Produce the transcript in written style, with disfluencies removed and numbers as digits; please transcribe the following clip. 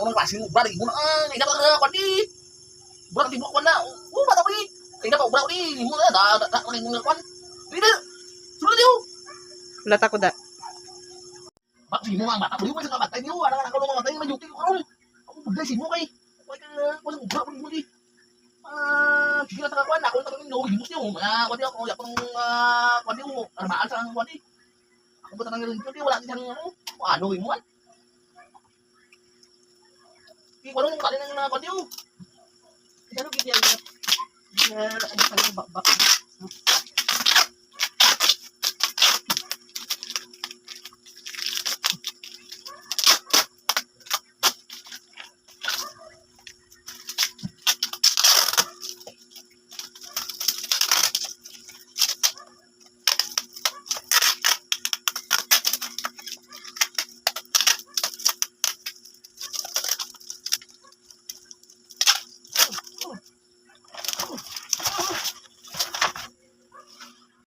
ng klaseng ubra lagi mo na ina ka kwandi. Ubra tibok kwan na. Bata ko ni. Ina ka ubra ko ni. Mo na da lagi mo kwan. Dili. Sulod yo. Lata ko da. Bak si mo ang bata ko sa kabatay niyo. Ana ka nung matay majuti ko karon. Ako budlay si mo kay. Wala ubra ko ni. Sige na kwan ako ta ng no gimus niyo. Kwandi ako yakong kwandi mo. Armaan sa kwandi. Ako ba tanang rin ko wala siyang ano mo man. Walang kali ng kwandi mo. Ano gid yan? Bakbak.